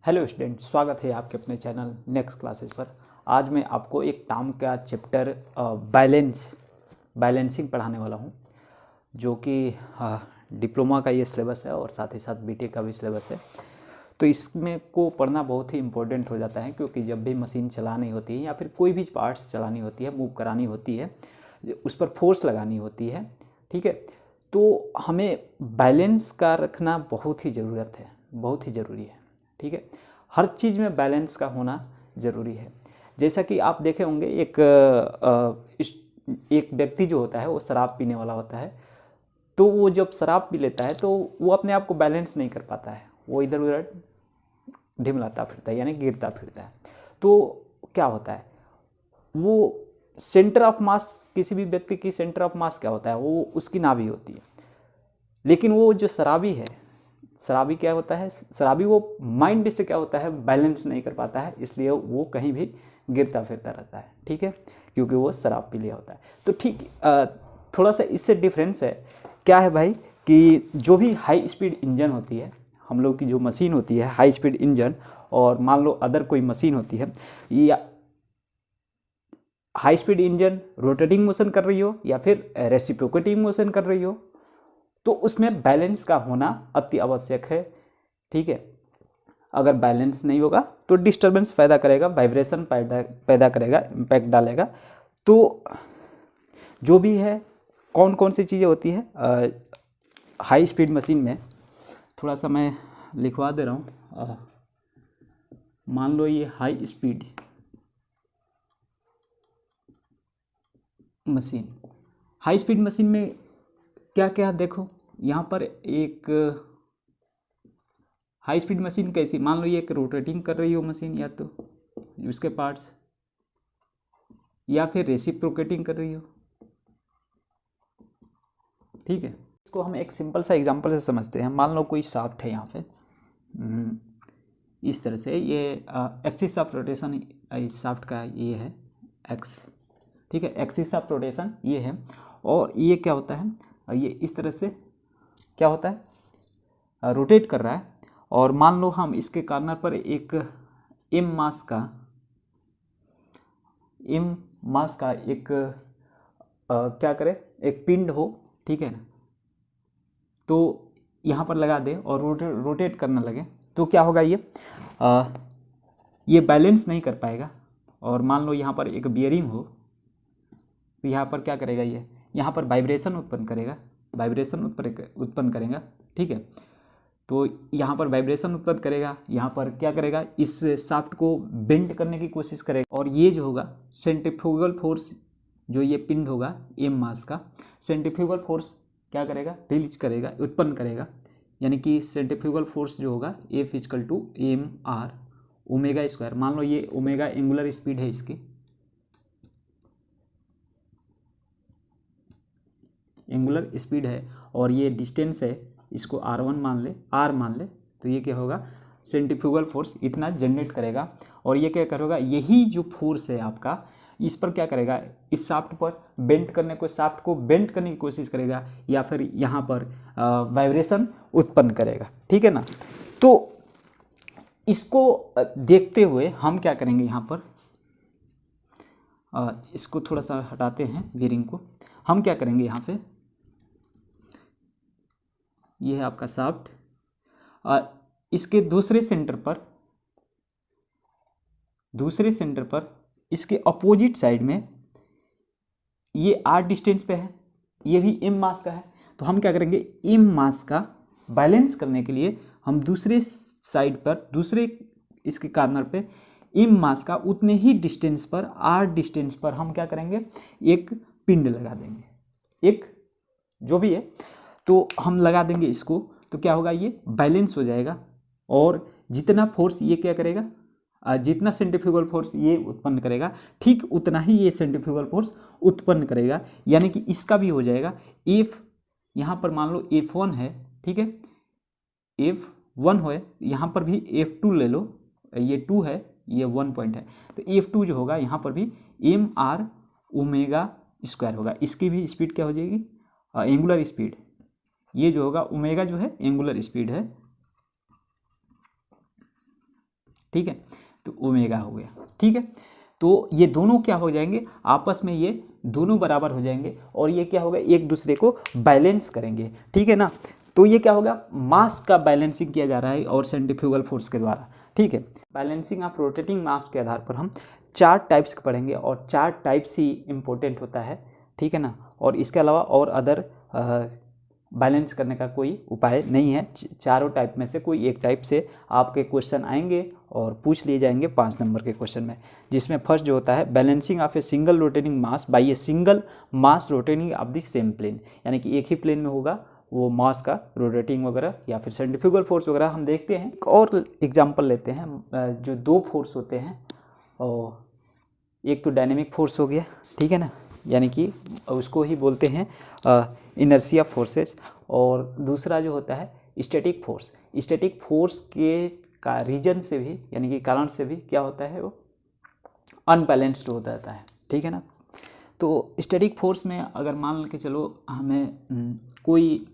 Hello student, स्वागत है आपके अपने चैनल नेक्स्ट क्लासेस पर। आज मैं आपको एक टर्म का चैप्टर बैलेंसिंग पढ़ाने वाला हूं, जो कि डिप्लोमा का ये सिलेबस है और साथ ही साथ बीटेक का भी सिलेबस है। तो इसमें को पढ़ना बहुत ही इम्पोर्टेंट हो जाता है, क्योंकि जब भी मशीन चलानी होती है या फिर कोई भी पार्ट्स चलानी होती है, मूव करानी होती है, उस पर फोर्स लगानी होती है, ठीक है। तो हमें बैलेंस का रखना बहुत ही ज़रूरत है, बहुत ही ज़रूरी है, ठीक है। हर चीज़ में बैलेंस का होना ज़रूरी है। जैसा कि आप देखे होंगे, एक व्यक्ति जो होता है वो शराब पीने वाला होता है। तो वो जब शराब पी लेता है तो वो अपने आप को बैलेंस नहीं कर पाता है, वो इधर उधर ढिमलाता फिरता है, यानी गिरता फिरता है। तो क्या होता है, वो सेंटर ऑफ मास, किसी भी व्यक्ति की सेंटर ऑफ मास क्या होता है, वो उसकी नाभि होती है। लेकिन वो जो शराबी है, शराबी क्या होता है, शराबी वो माइंड से क्या होता है, बैलेंस नहीं कर पाता है, इसलिए वो कहीं भी गिरता फिरता रहता है, ठीक है, क्योंकि वो शराब पी लिया होता है। तो ठीक थोड़ा सा इससे डिफरेंस है। क्या है भाई, कि जो भी हाई स्पीड इंजन होती है, हम लोग की जो मशीन होती है हाई स्पीड इंजन, और मान लो अदर कोई मशीन होती है, या high speed engine rotating motion कर रही हो या फिर रेसिप्रोकेटिंग मोशन कर रही हो, तो उसमें बैलेंस का होना अति आवश्यक है, ठीक है। अगर बैलेंस नहीं होगा तो डिस्टरबेंस पैदा करेगा, वाइब्रेशन पैदा करेगा, इम्पैक्ट डालेगा। तो जो भी है, कौन कौन सी चीज़ें होती है हाई स्पीड मशीन में, थोड़ा सा मैं लिखवा दे रहा हूँ। मान लो ये high speed machine, high speed machine में क्या क्या, देखो यहाँ पर एक हाई स्पीड मशीन कैसी, मान लो ये एक रोटेटिंग कर रही हो मशीन, या तो उसके पार्ट्स, या फिर रेसिप्रोकेटिंग कर रही हो, ठीक है। इसको हम एक सिंपल सा एग्जांपल से समझते हैं। मान लो कोई शाफ्ट है यहाँ पे, इस तरह से, ये एक्सिस ऑफ रोटेशन इस शाफ्ट का ये है एक्स, ठीक है, एक्सिस ऑफ रोटेशन ये है। और ये क्या होता है, ये इस तरह से क्या होता है, रोटेट कर रहा है। और मान लो हम इसके कॉर्नर पर एक एम मास का एक क्या करें, एक पिंड हो, ठीक है ना, तो यहाँ पर लगा दे और रोटेट करने लगे, तो क्या होगा, ये बैलेंस नहीं कर पाएगा। और मान लो यहाँ पर एक बियरिंग हो, तो यहाँ पर क्या करेगा, ये यहाँ पर वाइब्रेशन उत्पन्न करेगा, उत्पन्न करेगा, ठीक है। तो यहाँ पर वाइब्रेशन उत्पन्न करेगा, यहाँ पर क्या करेगा, इस शाफ्ट को बेंड करने की कोशिश करेगा। और ये जो होगा सेंट्रीफ्यूगल फोर्स, जो ये पिंड होगा एम मास का, सेंट्रीफ्यूगल फोर्स क्या करेगा, रिलीज करेगा, उत्पन्न करेगा। यानी कि सेंट्रीफ्यूगल फोर्स जो होगा F equal to M R omega square. मान लो ये ओमेगा एंगुलर स्पीड है इसकी, एंगुलर स्पीड है, और ये डिस्टेंस है, इसको r1 मान ले, r मान ले, तो ये क्या होगा, सेंट्रीफ्यूगल फोर्स इतना जनरेट करेगा। और ये क्या करेगा, यही जो फोर्स है आपका, इस पर क्या करेगा, इस शाफ्ट पर शाफ्ट को बेंड करने की कोशिश करेगा, या फिर यहाँ पर वाइब्रेशन उत्पन्न करेगा, ठीक है ना। तो इसको देखते हुए हम क्या करेंगे, यहाँ पर इसको थोड़ा सा हटाते हैं बीयरिंग को। हम क्या करेंगे, यहाँ पे ये है आपका शाफ्ट, इसके दूसरे सेंटर पर इसके अपोजिट साइड में ये आर डिस्टेंस पे है, ये भी एम मास का है। तो हम क्या करेंगे, एम मास का बैलेंस करने के लिए हम दूसरे साइड पर, दूसरे इसके कॉर्नर पे एम मास का उतने ही डिस्टेंस पर, आर डिस्टेंस पर हम क्या करेंगे, एक पिंड लगा देंगे, एक जो भी है, तो हम लगा देंगे इसको। तो क्या होगा, ये बैलेंस हो जाएगा, और जितना फोर्स ये क्या करेगा, जितना सेंट्रीफ्यूगल फोर्स ये उत्पन्न करेगा, ठीक उतना ही ये सेंट्रीफ्यूगल फोर्स उत्पन्न करेगा। यानी कि इसका भी हो जाएगा F, यहाँ पर मान लो F1 है, ठीक है, F1 हो, यहाँ पर भी F2 ले लो, ये 2 है, ये 1 पॉइंट है, तो F2 जो होगा यहाँ पर भी एम आर ओमेगा स्क्वायर होगा। इसकी भी स्पीड क्या हो जाएगी, एंगुलर स्पीड, ये जो होगा ओमेगा जो है एंगुलर स्पीड है, ठीक है, तो ओमेगा हो गया। ठीक है, तो ये दोनों क्या हो जाएंगे, आपस में ये दोनों बराबर हो जाएंगे और ये क्या होगा, एक दूसरे को बैलेंस करेंगे। ठीक है ना, तो ये क्या होगा, मास का बैलेंसिंग किया जा रहा है और सेंट्रीफ्यूगल फोर्स के द्वारा। ठीक है, बैलेंसिंग ऑफ रोटेटिंग मास के आधार पर हम 4 टाइप्स पढ़ेंगे और 4 टाइप्स ही इम्पोर्टेंट होता है। ठीक है ना, और इसके अलावा और अदर बैलेंस करने का कोई उपाय नहीं है। चारों टाइप में से कोई एक टाइप से आपके क्वेश्चन आएंगे और पूछ लिए जाएंगे 5 नंबर के क्वेश्चन में, जिसमें फर्स्ट जो होता है balancing of a single rotating mass by a single mass rotating of the same plane, यानी कि एक ही प्लेन में होगा वो मास का रोटेटिंग वगैरह या फिर सेंट्रीफ्यूगल फोर्स वगैरह हम देखते हैं। एक और एग्जांपल लेते हैं, जो 2 फोर्स होते हैं, और एक तो डायनेमिक फोर्स हो गया, ठीक है ना, यानी कि उसको ही बोलते हैं इनर्शिया फोर्सेस, और दूसरा जो होता है स्टैटिक फोर्स। स्टैटिक फोर्स के का रीजन से भी, यानी कि कारण से भी क्या होता है, वो अनबैलेंस्ड हो जाता है। ठीक है ना, तो स्टैटिक फोर्स में अगर मान के चलो हमें कोई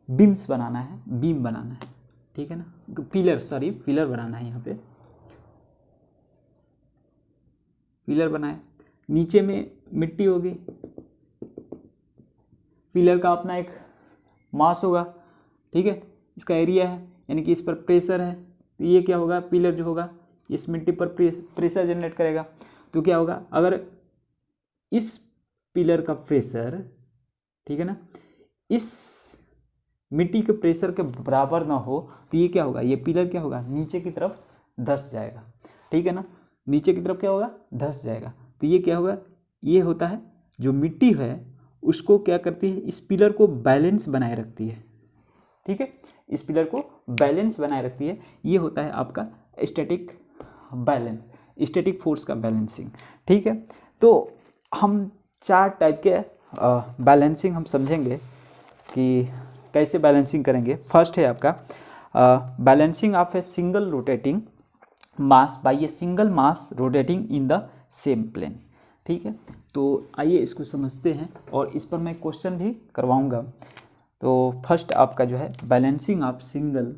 बीम्स बनाना है, बीम बनाना है, ठीक है ना, पिलर बनाना है, यहाँ पे पिलर बनाए, नीचे में मिट्टी होगी, पिलर का अपना एक मास होगा, ठीक है, इसका एरिया है, यानी कि इस पर प्रेशर है, तो ये क्या होगा, पिलर जो होगा इस मिट्टी पर प्रेशर जनरेट करेगा। तो क्या होगा, अगर इस पिलर का प्रेशर, ठीक है ना, इस मिट्टी के प्रेशर के बराबर ना हो तो ये क्या होगा, ये पिलर क्या होगा, नीचे की तरफ धंस जाएगा। ठीक है ना, नीचे की तरफ क्या होगा, धंस जाएगा। तो ये क्या होगा, ये होता है जो मिट्टी है उसको क्या करती है, इस पिलर को बैलेंस बनाए रखती है। ठीक है, इस पिलर को बैलेंस बनाए रखती है। ये होता है आपका स्टैटिक बैलेंस, स्टैटिक फोर्स का बैलेंसिंग। ठीक है, तो हम 4 टाइप के बैलेंसिंग हम समझेंगे कि कैसे बैलेंसिंग करेंगे। फर्स्ट है आपका balancing of a single rotating mass by a single mass rotating in the same plane. ठीक है, तो आइए इसको समझते हैं और इस पर मैं क्वेश्चन भी करवाऊंगा। तो फर्स्ट आपका जो है बैलेंसिंग ऑफ सिंगल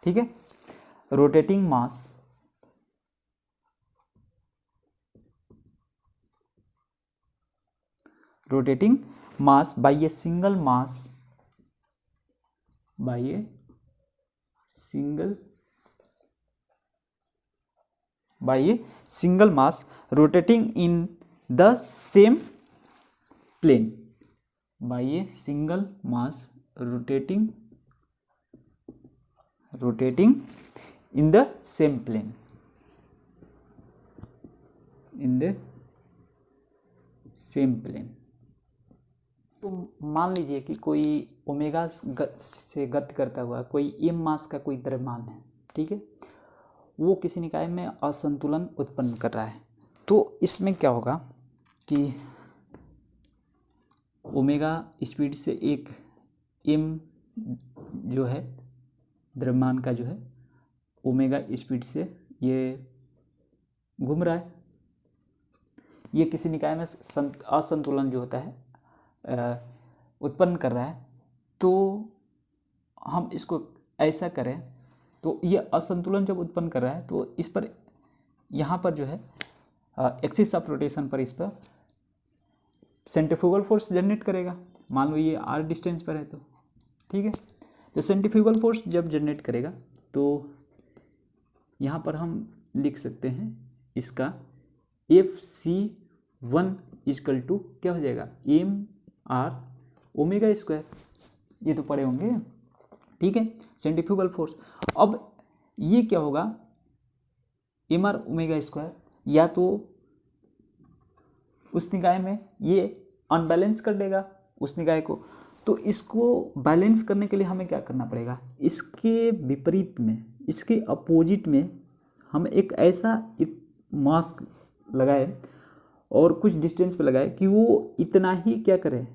ठीक है rotating mass by a single mass rotating in the same plane, by a single mass rotating in the same plane, तो मान लीजिए कि कोई ओमेगा से गति करता हुआ कोई एम मास का कोई द्रव्यमान है, ठीक है, वो किसी निकाय में असंतुलन उत्पन्न कर रहा है। तो इसमें क्या होगा कि ओमेगा स्पीड से एक एम जो है द्रव्यमान का जो है ओमेगा स्पीड से ये घूम रहा है, ये किसी निकाय में असंतुलन जो होता है उत्पन्न कर रहा है। तो हम इसको ऐसा करें, तो ये असंतुलन जब उत्पन्न कर रहा है तो इस पर यहाँ पर जो है एक्सिस ऑफ रोटेशन पर इस पर सेंट्रीफ्यूगल फोर्स जनरेट करेगा। मान लो ये r डिस्टेंस पर है तो ठीक है, तो सेंट्रीफ्यूगल फोर्स जब जनरेट करेगा तो यहाँ पर हम लिख सकते हैं इसका Fc1 इक्वल टू क्या हो जाएगा, mr ओमेगा स्क्वायर, ये तो पढ़े होंगे। ठीक है, सेंट्रीफ्यूगल फोर्स। अब ये क्या होगा, mr ओमेगा स्क्वायर, या तो उस निकाय में ये अनबैलेंस कर देगा उस निकाय को, तो इसको बैलेंस करने के लिए हमें क्या करना पड़ेगा, इसके विपरीत में, इसके अपोजिट में हम एक ऐसा मास्क लगाए और कुछ डिस्टेंस पे लगाए कि वो इतना ही क्या करे,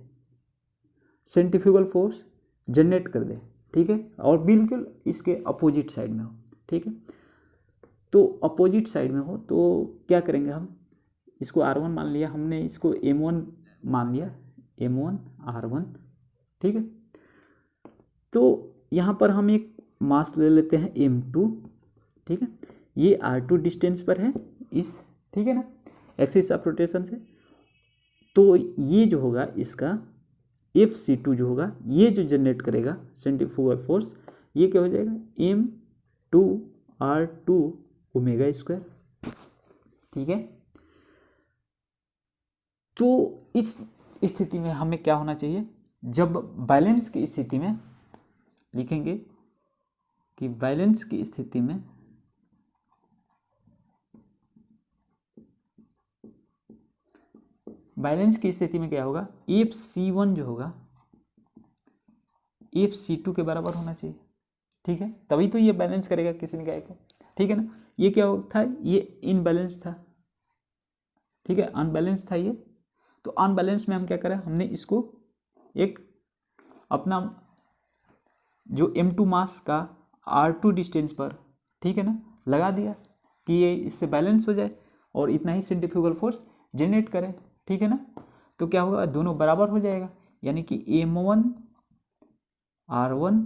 सेंट्रीफ्यूगल फोर्स जनरेट कर दे। ठीक है, और बिल्कुल इसके अपोजिट साइड में हो। ठीक है, तो अपोजिट साइड में हो तो क्या करेंगे हम, इसको R1 मान लिया हमने, इसको M1 मान लिया, M1R1, ठीक है। तो यहाँ पर हम एक मास ले लेते हैं M2, ठीक है। ये R2 डिस्टेंस पर है इस, ठीक है ना, एक्सिस ऑफ रोटेशन से। तो ये जो होगा इसका FC2 जो होगा, ये जो जनरेट करेगा सेंट्रीफ्यूगल फोर्स, ये क्या हो जाएगा M2R2 ओमेगा स्क्वायर, ठीक है। तो इस स्थिति में हमें क्या होना चाहिए, जब बैलेंस की स्थिति में लिखेंगे कि बैलेंस की स्थिति में क्या होगा, FC1 जो होगा FC2 के बराबर होना चाहिए, ठीक है। तभी तो ये बैलेंस करेगा किसी ने कहा, ठीक है ना। ये क्या था, ये इनबैलेंस था, ठीक है, अनबैलेंस था ये। तो अनबैलेंस में हम क्या करें, हमने इसको एक अपना जो M2 मास का R2 डिस्टेंस पर, ठीक है ना, लगा दिया कि ये इससे बैलेंस हो जाए और इतना ही सेंट्रीफ्यूगल फोर्स जनरेट करे, ठीक है ना। तो क्या होगा, दोनों बराबर हो जाएगा, यानी कि M1R1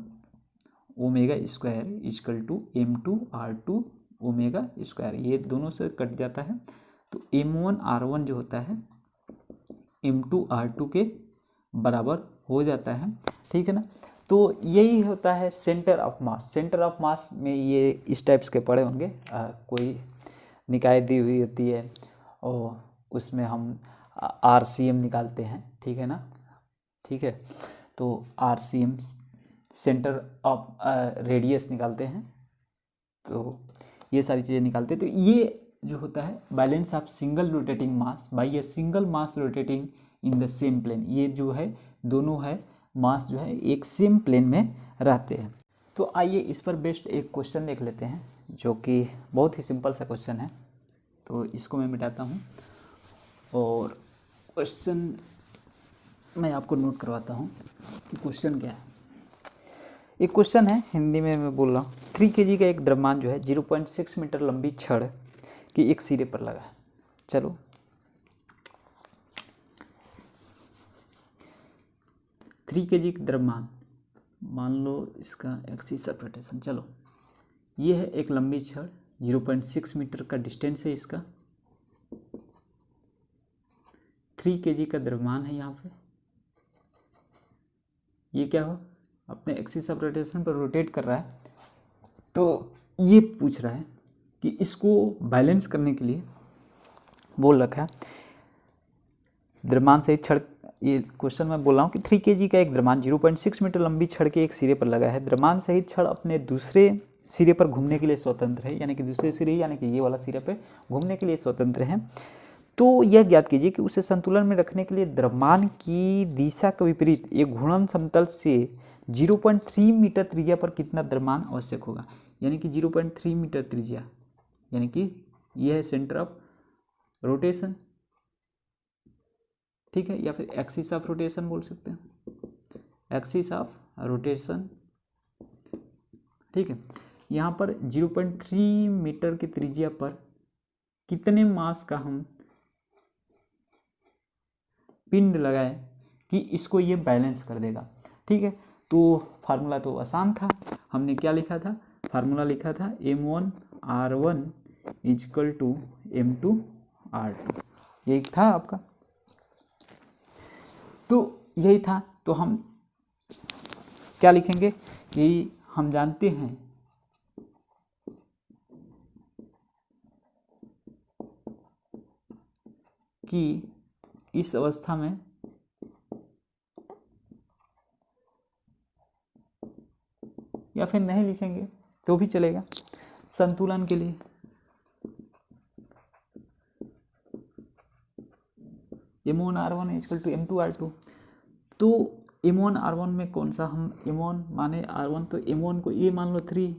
omega square equal to M2R2 omega square, ये दोनों से कट जाता है। तो M1R1 जो होता है M2R2 के बराबर हो जाता है, ठीक है ना। तो यही होता है centre of mass. Centre of mass में ये इस टाइप्स के पड़े होंगे, कोई निकाय दी हुई होती है और उसमें हम RCM निकालते हैं, ठीक है ना, ठीक है। तो RCM सेंटर ऑफ रेडियस निकालते हैं, तो ये सारी चीज़ें निकालते हैं। तो ये जो होता है balance of single rotating mass by a single mass rotating in the same plane, ये जो है दोनों है मास जो है एक सेम प्लेन में रहते हैं। तो आइए इस पर बेस्ड एक क्वेश्चन देख लेते हैं, जो कि बहुत ही सिंपल सा क्वेश्चन है। तो इसको मैं मिटाता हूँ और क्वेश्चन मैं आपको नोट करवाता हूँ कि क्वेश्चन क्या है। एक क्वेश्चन है, हिंदी में मैं बोल रहा हूँ। 3 kg का एक द्रव्यमान जो है 0.6 मीटर लंबी छड़ की एक सिरे पर लगा है। चलो 3 kg का द्रव्यमान, मान लो इसका एक्सिस ऑफ रोटेशन, चलो ये है एक लंबी छड़, 0.6 मीटर का डिस्टेंस है इसका, 3 kg का द्रव्यमान है यहाँ पे। ये क्या हो, अपने एक्सिस ऑफ रोटेशन पर रोटेट कर रहा है। तो ये पूछ रहा है कि इसको बैलेंस करने के लिए बोल रखा है द्रव्यमान सहित छड़। ये क्वेश्चन मैं बोल रहा हूँ कि 3 kg का एक द्रव्यमान 0.6 मीटर लंबी छड़ के एक सिरे पर लगा है। द्रव्यमान सहित छड़ अपने दूसरे सिरे पर घूमने के लिए स्वतंत्र है, यानी कि दूसरे सिरे यानी कि ये वाला सिरे पे घूमने के लिए स्वतंत्र है। तो यह ज्ञात कीजिए कि उसे संतुलन में रखने के लिए द्रव्यमान की दिशा के विपरीत एक घूर्णन समतल से 0.3 मीटर त्रिज्या पर कितना द्रव्यमान आवश्यक होगा, यानी कि 0.3 मीटर त्रिज्या, यानी कि यह है सेंटर ऑफ रोटेशन, ठीक है, या फिर एक्सिस ऑफ रोटेशन बोल सकते हैं, एक्सिस ऑफ रोटेशन, ठीक है। यहाँ पर 0.3 मीटर की त्रिज्या पर कितने मास का हम पिंड लगाए कि इसको ये बैलेंस कर देगा, ठीक है। तो फार्मूला तो आसान था, हमने क्या लिखा था, फार्मूला लिखा था M1R1 इक्वल टू M2R2, यही था आपका। तो यही था, तो हम क्या लिखेंगे कि हम जानते हैं कि इस अवस्था में या फिर नहीं लिखेंगे तो भी चलेगा, संतुलन के लिए M1R1 इक्वल टू M2R2। तो M1R1 में कौन सा, हम M1 माने R1, तो M1 को ये मान लो 3,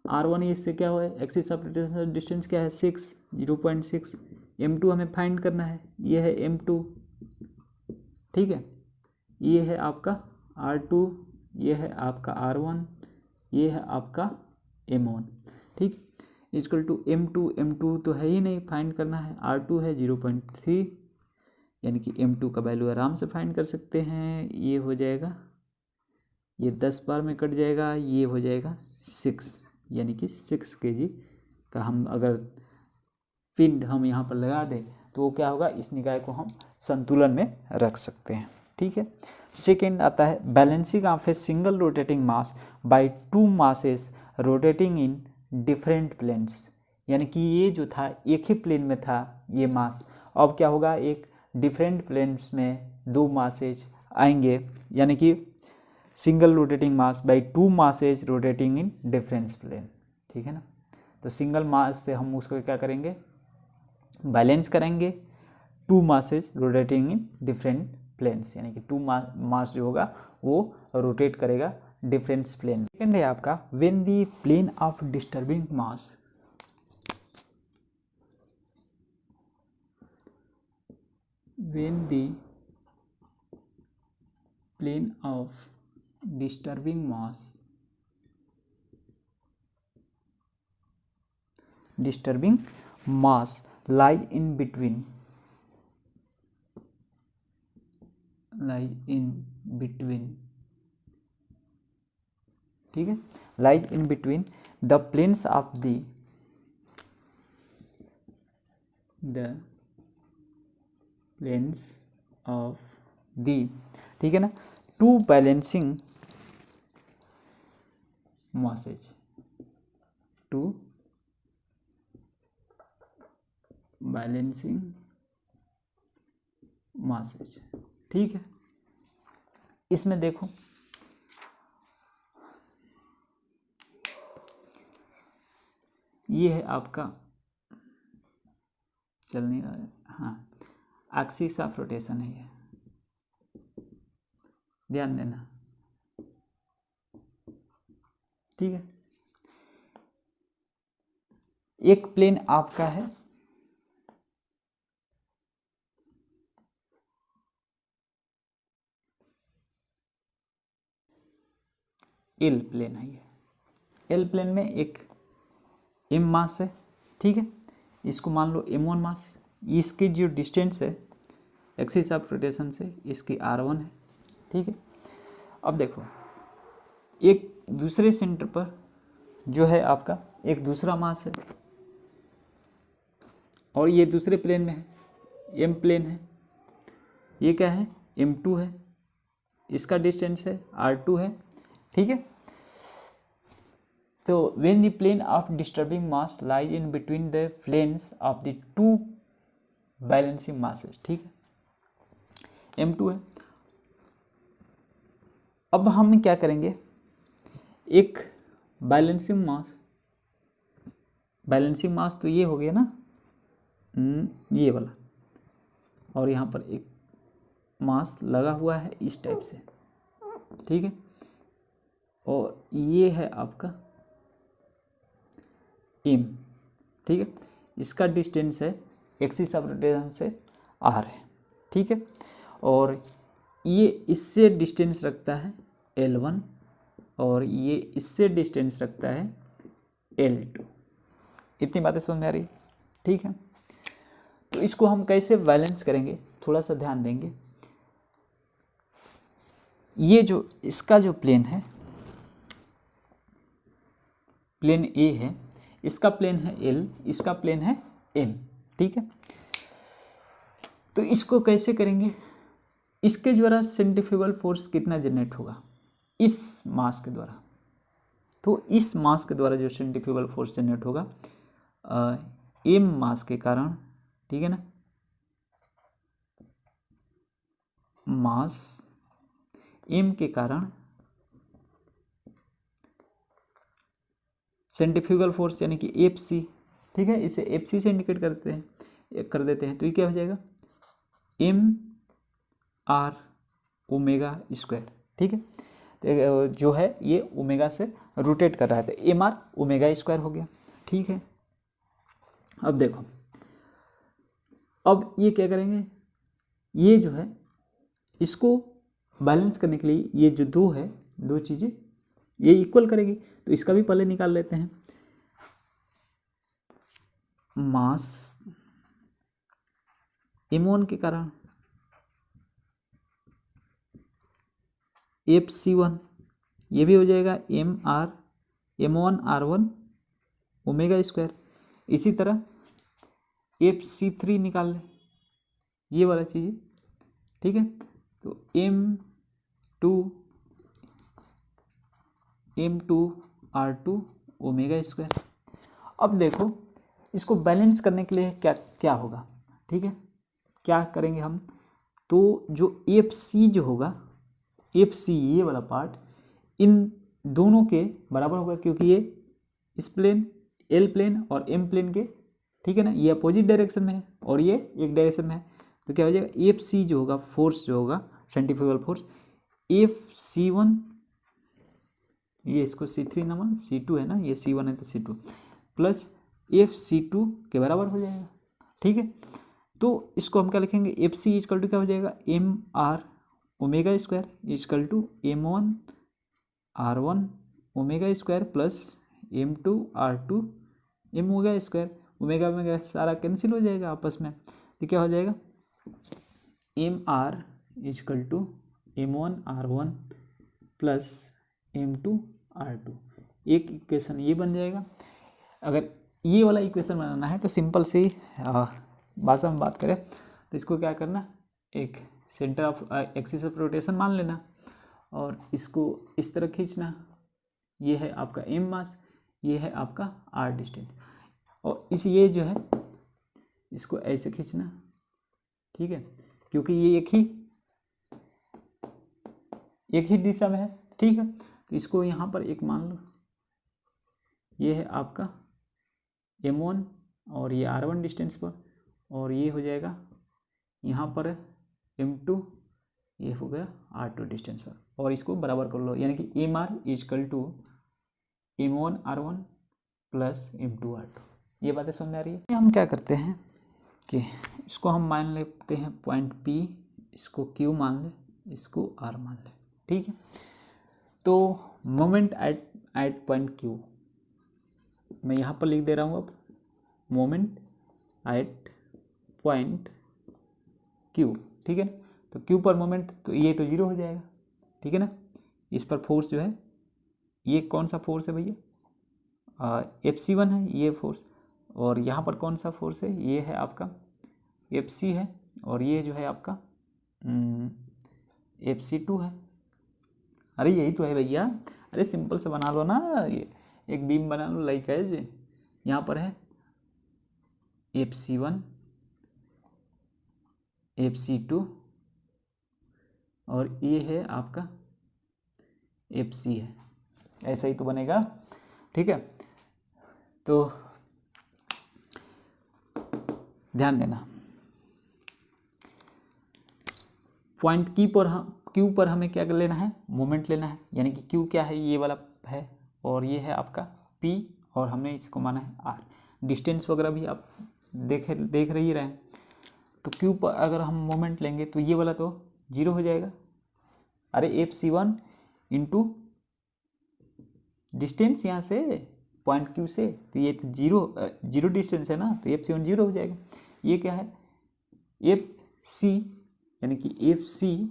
R1 इससे क्या हुआ है, एक्सिस ऑफ रोटेशन डिस्टेंस क्या है 6, 0.6। M2 हमें फाइंड करना है, ये है M2, ठीक है, ये है आपका R2, ये है आपका R1, ये है आपका M1, ठीक, इक्वल टू M2 तो है ही नहीं, फाइंड करना है, R2 है 0.3, यानी कि m2 का वैल्यू आराम से फाइंड कर सकते हैं। ये हो जाएगा, ये 10 बार में कट जाएगा, ये हो जाएगा 6, यानी कि 6 kg का हम अगर पिंड हम यहाँ पर लगा दें तो वो क्या होगा, इस निकाय को हम संतुलन में रख सकते हैं। ठीक है। सेकेंड आता है balancing of a single rotating mass by two masses rotating in different planes. यानी कि ये जो था एक ही प्लेन में था ये मास, अब क्या होगा, एक डिफरेंट प्लेन्स में दो मासेज आएंगे, यानी कि single rotating mass by two masses rotating in different plane. ठीक है ना। तो सिंगल मास से हम उसको क्या करेंगे, बैलेंस करेंगे, two masses rotating in different planes, यानी कि टू मास जो होगा वो रोटेट करेगा डिफरेंट प्लेन। सेकेंड है आपका when the plane of disturbing mass when the plane of disturbing mass lies in between ठीक है, lies in between the planes of the planes of the, ठीक है ना, two balancing masses, two balancing masses। ठीक है। इसमें देखो ये है आपका, चल नहीं रहा है, हाँ, एक्सिस ऑफ रोटेशन है ये, ध्यान देना। ठीक है। एक प्लेन आपका है एल प्लेन है, ये एल प्लेन में एक एम मास है। ठीक है। इसको मान लो m1 मास, इसकी जो डिस्टेंस है एक्सिस ऑफ रोटेशन से इसकी r1 है। ठीक है। अब देखो एक दूसरे सेंटर पर जो है आपका एक दूसरा मास है और ये दूसरे प्लेन में है, m प्लेन है, ये क्या है, m2 है, इसका डिस्टेंस है r2 है। ठीक है। तो when the plane of disturbing mass lies in between the planes of the two balancing masses, ठीक है, m2 है। अब हम क्या करेंगे, एक बैलेंसिंग मास तो ये हो गया ना, ये वाला, और यहाँ पर एक मास लगा हुआ है इस टाइप से। ठीक है। और ये है आपका m। ठीक है। इसका डिस्टेंस है एक्सिस ऑफ रोटेशन से r है। ठीक है। और ये इससे डिस्टेंस रखता है L1 और ये इससे डिस्टेंस रखता है L2। इतनी बातें समझ में आ रही। ठीक है। तो इसको हम कैसे बैलेंस करेंगे, थोड़ा सा ध्यान देंगे। ये जो इसका जो प्लेन है, प्लेन A है, इसका प्लेन है L, इसका प्लेन है M। ठीक है। तो इसको कैसे करेंगे, इसके द्वारा सेंट्रीफ्यूगल फोर्स कितना जनरेट होगा, इस मास के द्वारा। तो इस मास के द्वारा जो सेंट्रीफ्यूगल फोर्स जनरेट होगा m मास के कारण, ठीक है ना, मास m के कारण सेंट्रीफ्यूगल फोर्स यानी कि Fc। ठीक है। इसे Fc से इंडिकेट कर देते हैं। तो ये क्या हो जाएगा, m r ओमेगा स्क्वायर। ठीक है। तो जो है ये ओमेगा से रोटेट कर रहा है, तो एम आर ओमेगा स्क्वायर हो गया। ठीक है। अब देखो, अब ये क्या करेंगे, ये जो है इसको बैलेंस करने के लिए ये जो दो है, दो चीज़ें ये इक्वल करेगी, तो इसका भी पहले निकाल लेते हैं। मास m1 के कारण FC1, ये भी हो जाएगा M1R1 ओमेगा स्क्वायर। इसी तरह FC3 निकाल लें, ये वाला चीज़, ठीक है। तो M2R2 ओमेगा स्क्वायर। अब देखो इसको बैलेंस करने के लिए क्या क्या होगा, ठीक है, क्या करेंगे हम। तो जो FC जो होगा, FC ये वाला पार्ट इन दोनों के बराबर होगा, क्योंकि ये इस प्लेन L प्लेन और M प्लेन के, ठीक है ना, ये अपोजिट डायरेक्शन में है और ये एक डायरेक्शन में है। तो क्या हो जाएगा, FC जो होगा, फोर्स जो होगा, सेंट्रीफ्यूगल फोर्स, FC1, ये इसको C3 ना मान, C2 है ना, ये C1 है तो C2 प्लस FC2 के बराबर हो जाएगा, ठीक है। तो इसको हम क्या लिखेंगे, FC इजकल टू क्या हो जाएगा, MR omega square equal to M1R1 omega square plus M2R2 omega square. Omega omega सारा कैंसिल हो जाएगा आपस में, तो क्या हो जाएगा, MR is equal to M1R1 plus M2R2। एक इक्वेशन ये बन जाएगा। अगर ये वाला इक्वेशन बनाना है तो सिंपल से भाषा में बात करें तो इसको क्या करना, एक centre of axis of rotation मान लेना और इसको इस तरह खींचना। ये है आपका M मास, ये है आपका R डिस्टेंस, और ये जो है इसको ऐसे खींचना, ठीक है, क्योंकि ये एक ही दिशा में है, ठीक है। तो इसको यहाँ पर एक मान लो, ये है आपका M1 और ये R1 डिस्टेंस पर, और ये हो जाएगा यहाँ पर M2, ये हो गया R2 डिस्टेंस पर, और इसको बराबर कर लो, यानी कि MR is equal to M1R1 plus M2R2। ये बातें समझ आ रही है। हम क्या करते हैं कि इसको हम मान लेते हैं पॉइंट P, इसको Q मान ले, इसको R मान ले, ठीक है। तो मोमेंट एट पॉइंट Q मैं यहाँ पर लिख दे रहा हूँ, अब मोमेंट एट पॉइंट Q, ठीक है। तो Q पर मोमेंट, तो ये तो जीरो हो जाएगा, ठीक है ना। इस पर फोर्स जो है, ये कौन सा फोर्स है भैया, FC1 है ये फोर्स, और यहाँ पर कौन सा फोर्स है, ये है आपका FC है, और ये जो है आपका FC2 है। अरे यही तो है भैया, अरे सिंपल से बना लो ना, ये एक बीम बना लो लाइक एज। यहाँ पर है FC1 FC2 और ये है आपका FC है, ऐसा ही तो बनेगा, ठीक है। तो ध्यान देना, पॉइंट Q पर हमें क्या लेना है, मोमेंट लेना है, यानी कि Q क्या है, ये वाला है, और ये है आपका P, और हमने इसको माना है R। डिस्टेंस वगैरह भी आप देख रही रहे। तो Q पर अगर हम मोमेंट लेंगे तो ये वाला तो जीरो हो जाएगा। अरे FC1 इंटू डिस्टेंस यहाँ से पॉइंट Q से, तो ये तो जीरो डिस्टेंस है ना, तो FC1 जीरो हो जाएगा। ये क्या है, FC यानी कि FC,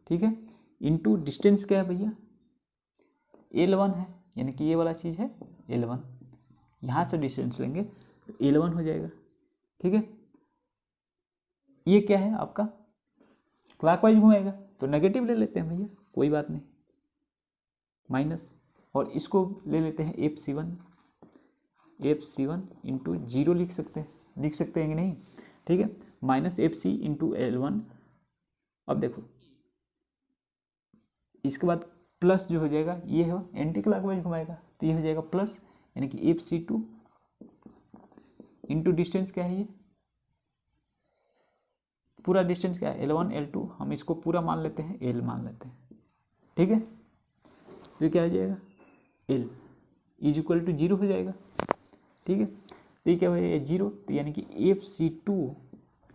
ठीक है, इंटू डिस्टेंस क्या है भैया, L1 है, यानी कि ये वाला चीज़ है L1। यहाँ से डिस्टेंस लेंगे तो L1 हो जाएगा, ठीक है। ये क्या है आपका, क्लॉकवाइज घूमेगा तो नेगेटिव ले लेते हैं भैया, कोई बात नहीं, माइनस, और इसको ले लेते हैं FC1 इंटू जीरो लिख सकते हैं कि नहीं, ठीक है, माइनस FC इंटू L1। अब देखो इसके बाद प्लस जो हो जाएगा, ये है एंटी क्लॉकवाइज घुमाएगा, तो ये हो जाएगा प्लस, यानी कि FC2 इंटू डिस्टेंस क्या है, ये पूरा डिस्टेंस क्या है, L1 L2, हम इसको पूरा मान लेते हैं, L मान लेते हैं, ठीक है। तो क्या हो जाएगा, L is equal to zero हो जाएगा, ठीक है। तो ये क्या हो जाएगा, जीरो, तो यानी कि FC2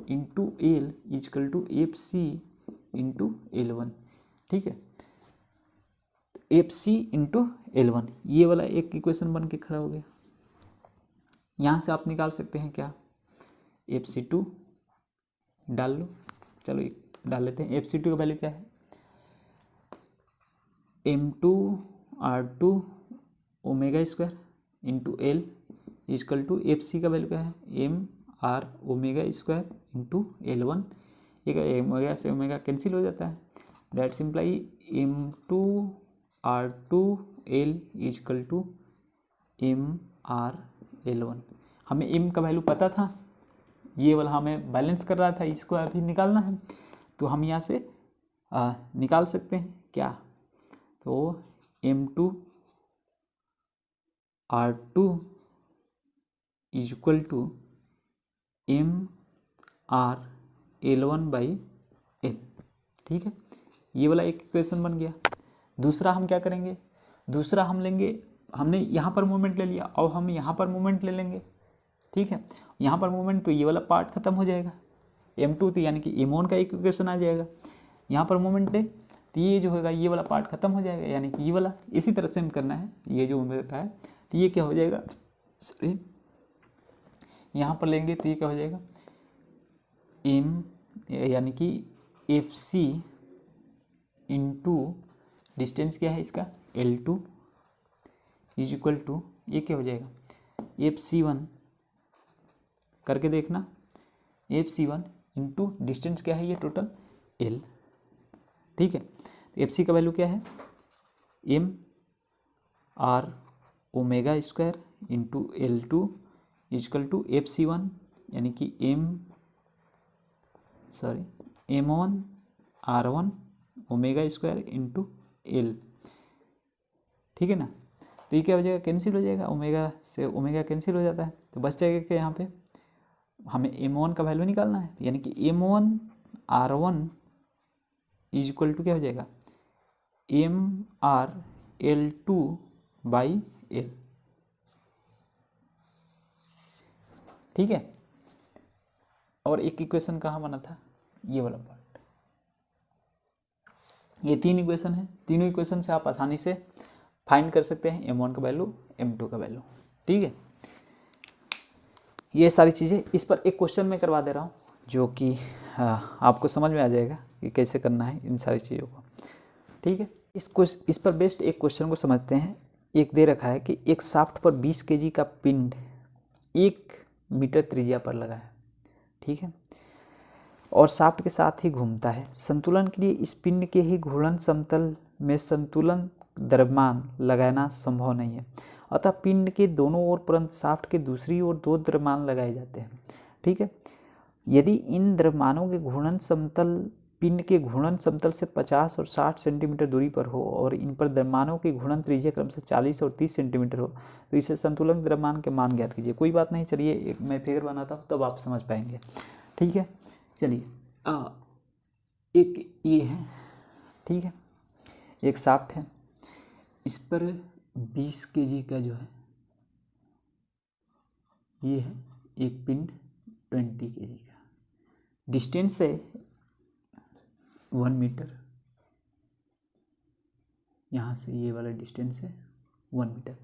into L is equal to FC into L1, ठीक है। FC इंटू L1, ये वाला एक इक्वेशन बन के खड़ा हो गया। यहाँ से आप निकाल सकते हैं क्या, FC2 डाल लो, चलो डाल लेते हैं। FC2 का वैल्यू क्या है, m2r2 omega square into L equal to F C का वैल्यू क्या है M R omega square into L1। ये ओमेगा से ओमेगा कैंसिल हो जाता है, that's imply m2r2 L equal to MrL1। हमें m का वैल्यू पता था, ये वाला हमें बैलेंस कर रहा था, इसको अभी निकालना है, तो हम यहाँ से निकाल सकते हैं क्या, तो m2r2 is equal to MrL1/L। ठीक है, ये वाला एक इक्वेशन बन गया। दूसरा हम क्या करेंगे, दूसरा हम लेंगे, हमने यहाँ पर मोमेंट ले लिया, अब हम यहाँ पर मोमेंट ले लेंगे। ठीक है, यहाँ पर मोमेंट तो ये वाला पार्ट खत्म हो जाएगा, m2 तो यानी कि m1 का इक्वेशन आ जाएगा। यहाँ पर मोमेंट ले तो ये जो होगा ये वाला पार्ट खत्म हो जाएगा, यानी कि ये वाला इसी तरह से हम करना है, ये जो हमें बताया है तो ये क्या हो जाएगा, सॉरी यहाँ पर लेंगे तो ये क्या हो जाएगा m यानी कि FC इंटू डिस्टेंस क्या है इसका L2 इज इक्वल टू ये क्या हो जाएगा FC1 करके देखना, FC1 इंटू डिस्टेंस क्या है ये टोटल L। ठीक है, तो FC का वैल्यू क्या है MR omega square into L2 equal to FC1 यानी कि M1 R1 omega square into L। ठीक है ना, तो ये क्या हो जाएगा, कैंसिल हो जाएगा, ओमेगा से ओमेगा कैंसिल हो जाता है, तो बच जाएगा क्या, यहाँ पे हमें M1 का वैल्यू निकालना है, यानी कि M1 R1 is equal to क्या हो जाएगा MrL2/L। ठीक है, और एक इक्वेशन कहाँ बना था, ये वाला पार्ट। ये 3 इक्वेशन है, तीनों इक्वेशन से आप आसानी से फाइंड कर सकते हैं M1 का वैल्यू M2 का वैल्यू। ठीक है, ये सारी चीज़ें, इस पर एक क्वेश्चन मैं करवा दे रहा हूँ जो कि आपको समझ में आ जाएगा कि कैसे करना है इन सारी चीज़ों को। ठीक है, इस पर बेस्ड एक क्वेश्चन को समझते हैं। एक दे रखा है कि एक शाफ्ट पर 20 kg का पिंड 1 मीटर त्रिज्या पर लगा है। ठीक है, और शाफ्ट के साथ ही घूमता है। संतुलन के लिए इस पिंड के ही घूर्णन समतल में संतुलन द्रव्यमान लगाना संभव नहीं है, अतः पिंड के दोनों ओर परंतु शाफ्ट के दूसरी ओर 2 द्रव्यमान लगाए जाते हैं। ठीक है, यदि इन द्रव्यमानों के घूर्णन समतल पिंड के घूर्णन समतल से 50 और 60 सेंटीमीटर दूरी पर हो और इन पर द्रव्यमानों की घूर्णन त्रिज्या क्रम से 40 और 30 सेंटीमीटर हो, तो इसे संतुलन द्रव्यमान के मान ज्ञात कीजिए। कोई बात नहीं, चलिए एक मैं फिगर बनाता हूँ तब आप समझ पाएंगे। ठीक है, चलिए एक ये है, ठीक है, एक शाफ्ट है, इस पर 20 kg का जो है ये है एक पिंड 20 kg का, डिस्टेंस है 1 मीटर, यहाँ से ये वाला डिस्टेंस है 1 मीटर।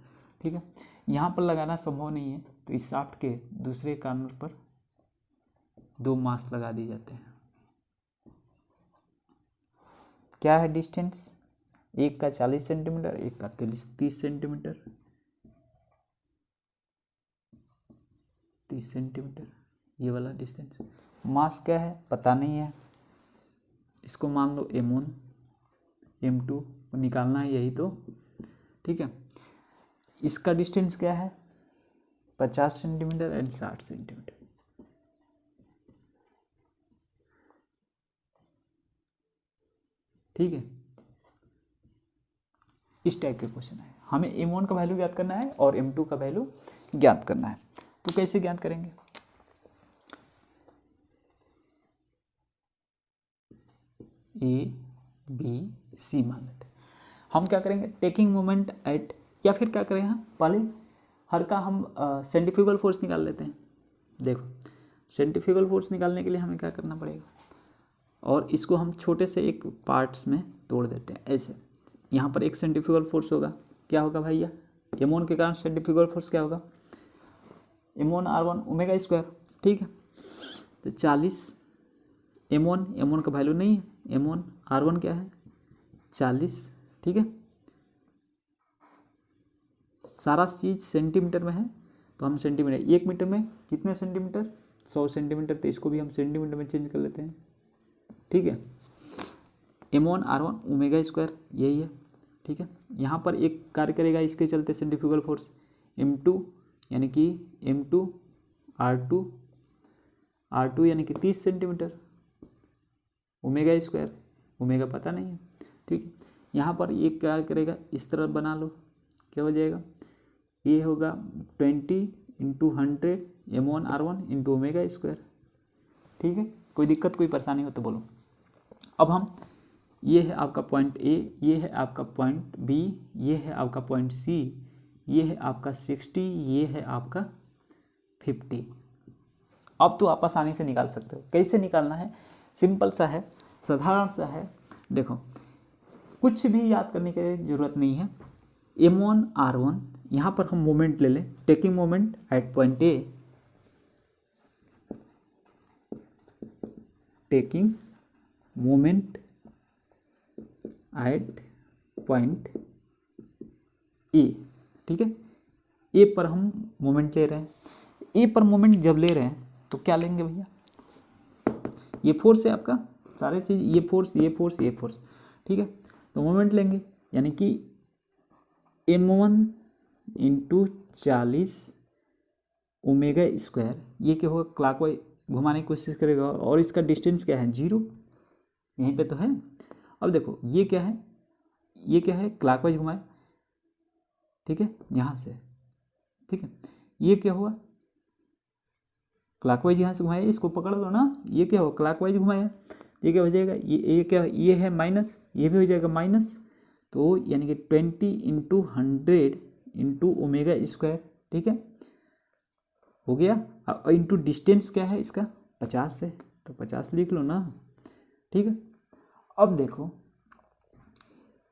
ठीक है, यहाँ पर लगाना संभव नहीं है, तो इस शाफ्ट के दूसरे कॉर्नर पर 2 मास लगा दिए जाते हैं। क्या है डिस्टेंस, एक का 40 सेंटीमीटर, एक का 30 सेंटीमीटर, 30 सेंटीमीटर ये वाला डिस्टेंस। मास क्या है पता नहीं है, इसको मान लो M1 M2 निकालना है यही तो। ठीक है, इसका डिस्टेंस क्या है 50 सेंटीमीटर एंड 60 सेंटीमीटर। ठीक है, इस टाइप के क्वेश्चन है, हमें M1 का वैल्यू ज्ञात करना है और M2 का वैल्यू ज्ञात करना है। तो कैसे ज्ञात करेंगे, ABC मान लेते हैं। हम क्या करेंगे, टेकिंग मोमेंट एट, या फिर क्या करें हम पहले हर का हम सेंट्रीफ्यूगल फोर्स निकाल लेते हैं। देखो सेंट्रीफ्यूगल फोर्स निकालने के लिए हमें क्या करना पड़ेगा, और इसको हम छोटे से एक पार्ट्स में तोड़ देते हैं ऐसे। यहाँ पर एक सेंट्रीफ्यूगल फोर्स होगा, क्या होगा भैया M1 के कारण सेंट्रीफ्यूगल फोर्स क्या होगा M1 R1 ओमेगा स्क्वायर। ठीक है, तो 40 M1 का वैल्यू नहीं है, M1 R1 क्या है 40। ठीक है, सारा चीज़ सेंटीमीटर में है तो हम सेंटीमीटर, 1 मीटर में कितने सेंटीमीटर, 100 सेंटीमीटर, तो इसको भी हम सेंटीमीटर में चेंज कर लेते हैं। ठीक है, m1 r1 ओमेगा स्क्वायर यही है। ठीक है, यहाँ पर एक कार्य करेगा इसके चलते सेंट्रीफ्यूगल फोर्स m2 यानी कि m2 r2 यानी कि 30 सेंटीमीटर, ओमेगा स्क्वायर, ओमेगा पता नहीं है। ठीक है, यहाँ पर एक कार्य करेगा, इस तरह बना लो, क्या हो जाएगा, ये होगा 20 into 100 m1 r1 into omega square. ठीक है, कोई दिक्कत कोई परेशानी हो तो बोलो। अब हम, ये है आपका पॉइंट ए, ये है आपका पॉइंट बी, ये है आपका पॉइंट सी, ये है आपका 60, ये है आपका 50। अब तो आप आसानी से निकाल सकते हो। कैसे निकालना है, सिंपल सा है, साधारण सा है। देखो, कुछ भी याद करने की जरूरत नहीं है। m1 r1, यहाँ पर हम मोमेंट ले लें, taking moment at point A, taking moment at point A. ठीक है, ए पर हम मोमेंट ले रहे हैं। ए पर मोमेंट जब ले रहे हैं तो क्या लेंगे भैया, ये फोर्स है आपका, सारे चीज़, ये फोर्स, ये फोर्स, ये फोर्स। ठीक है, तो मोमेंट लेंगे यानी कि m1 इंटू 40 ओमेगा स्क्वायर, ये क्या होगा, क्लॉकवाइज घुमाने की कोशिश करेगा, और इसका डिस्टेंस क्या है, 0, यहीं पे तो है। अब देखो ये क्या है, ये क्या है, क्लॉकवाइज घुमाए। ठीक है, यहाँ से, ठीक है, ये क्या हुआ, क्लॉकवाइज यहाँ से घुमाया, इसको पकड़ लो ना, ये क्या हुआ, क्लॉकवाइज घुमाया, ये क्या हो जाएगा, ये क्या, ये है माइनस, ये भी हो जाएगा माइनस, तो यानी कि 20 इंटू 100 इंटू ओमेगा स्क्वायर। ठीक है, हो गया। अब इंटू डिस्टेंस क्या है इसका, 50 है, तो 50 लिख लो ना। ठीक है, अब देखो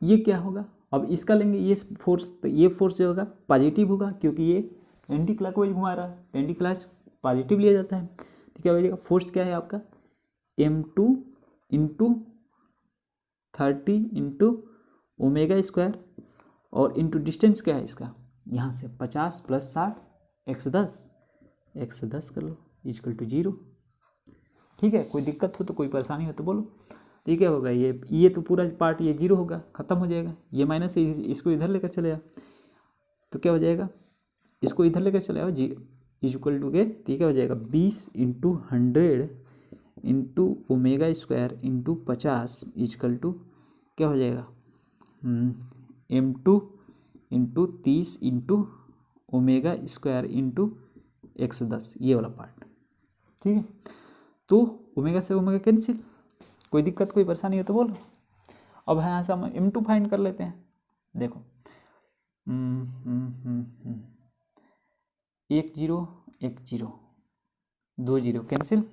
ये क्या होगा, अब इसका लेंगे, ये फोर्स, तो ये फोर्स जो होगा पॉजिटिव होगा, क्योंकि ये एंटी क्लॉकवाइज घुमा रहा है, एंटी क्लॉक पॉजिटिव लिया जाता है। तो क्या हो जाएगा, फोर्स क्या है आपका, m2 into 30 into omega square, और इंटू डिस्टेंस क्या है इसका, यहाँ से 50 प्लस 60 110 कर लो, इक्वल टू 0। ठीक है, कोई दिक्कत हो तो, कोई परेशानी हो तो बोलो। तो ये क्या होगा, ये तो पूरा पार्ट ये 0 होगा, ख़त्म हो जाएगा, ये माइनस है, इसको इधर लेकर चले आओ, तो क्या हो जाएगा, इसको इधर लेकर चले आओ, जी इक्वल टू के, तो क्या हो जाएगा, 20 into 100 into omega square into 50 equal to क्या हो जाएगा, m2 into 30 into omega square into 110, ये वाला पार्ट। ठीक है, तो ओमेगा से ओमेगा कैंसिल, कोई दिक्कत कोई परेशानी हो तो बोलो। अब यहाँ से हम m2 फाइंड कर लेते हैं। देखो 1 0 1 0 2 0 कैंसिल,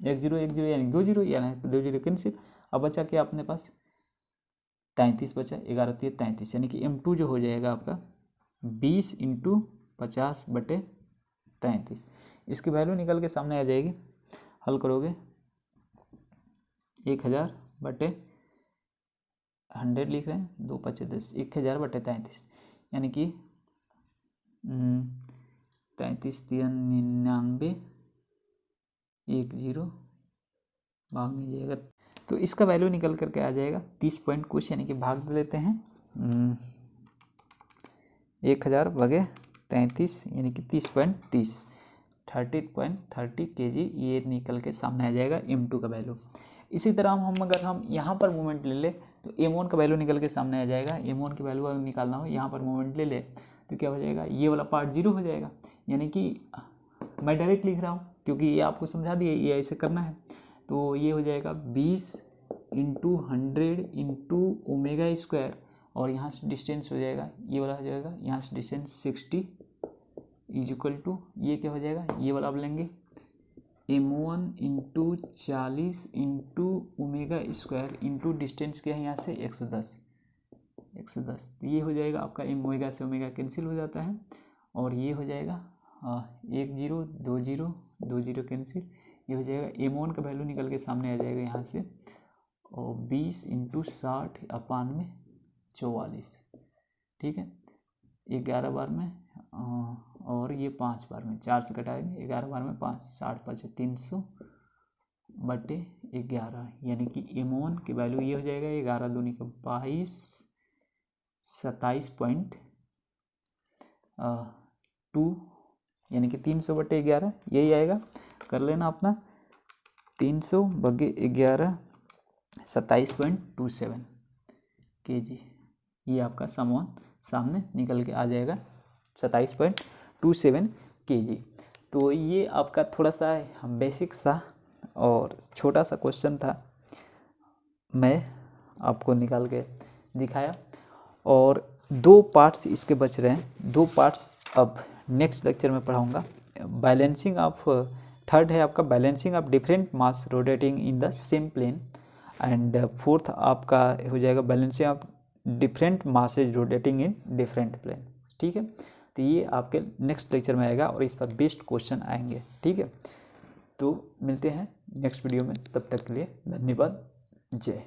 1 0 1 0 यानी 2 0, यानी 2 0 कैंसिल। अब बचा क्या अपने पास, 33 बचा, 11 3 33, यानी कि m2 जो हो जाएगा आपका 20 इंटू 50 बटे 33। इसकी वैल्यू निकल के सामने आ जाएगी, हल करोगे 1000 बटे 100 लिख रहे हैं, 2 5 10, 1000 बटे 33, यानी कि 33 3 99 1 0 भाग नहीं जाएगा, तो इसका वैल्यू निकल करके आ जाएगा 30 पॉइंट कुछ, यानी कि भाग दे लेते हैं 1000 बगे 33, यानी कि 30.30 30.30 kg, ये निकल के सामने आ जाएगा m2 का वैल्यू। इसी तरह हम अगर हम यहाँ पर मोमेंट ले ले तो m1 का वैल्यू निकल के सामने आ जाएगा। m1 की वैल्यू अगर निकालना हो, यहाँ पर मोमेंट ले ले तो क्या हो जाएगा, ये वाला पार्ट 0 हो जाएगा, यानी कि मैं डायरेक्ट लिख रहा हूँ क्योंकि ये आपको समझा दिए, ये ऐसे करना है। तो ये हो जाएगा 20 इंटू 100 इंटू ओमेगा स्क्वायर, और यहाँ से डिस्टेंस हो जाएगा, ये वाला हो जाएगा, यहाँ से डिस्टेंस 60 इज इक्वल टू, ये क्या हो जाएगा, ये वाला आप लेंगे m1 into 40 into omega square into distance क्या है यहाँ से 110, तो ये हो जाएगा आपका ओमेगा से ओमेगा कैंसिल हो जाता है, और ये हो जाएगा 1 0 2 0 2 0 कैंसिल, ये हो जाएगा m1 का वैल्यू निकल के सामने आ जाएगा यहाँ से, और 20 इंटू 60 अपान में 44। ठीक है, 11 बार में और ये 5 बार में, 4 से घटाएंगे 11 बार में 5, 60×5 300 बटे 11, यानी कि M1 की वैल्यू ये हो जाएगा 11 दूनी का 22, 27.2 यानी कि 300/11 यही आएगा। कर लेना अपना 300/11 27.27 kg, ये आपका समान सामने निकल के आ जाएगा 27.27 kg। तो ये आपका थोड़ा सा बेसिक सा और छोटा सा क्वेश्चन था, मैं आपको निकाल के दिखाया। और 2 पार्ट्स इसके बच रहे हैं, 2 पार्ट्स अब नेक्स्ट लेक्चर में पढ़ाऊँगा। बैलेंसिंग ऑफ, थर्ड है आपका balancing of different mass rotating in the same plane, and fourth आपका हो जाएगा balancing of different masses rotating in different plane. ठीक है, तो ये आपके नेक्स्ट लेक्चर में आएगा और इस पर बेस्ट क्वेश्चन आएंगे। ठीक है, तो मिलते हैं नेक्स्ट वीडियो में, तब तक के लिए धन्यवाद, जय।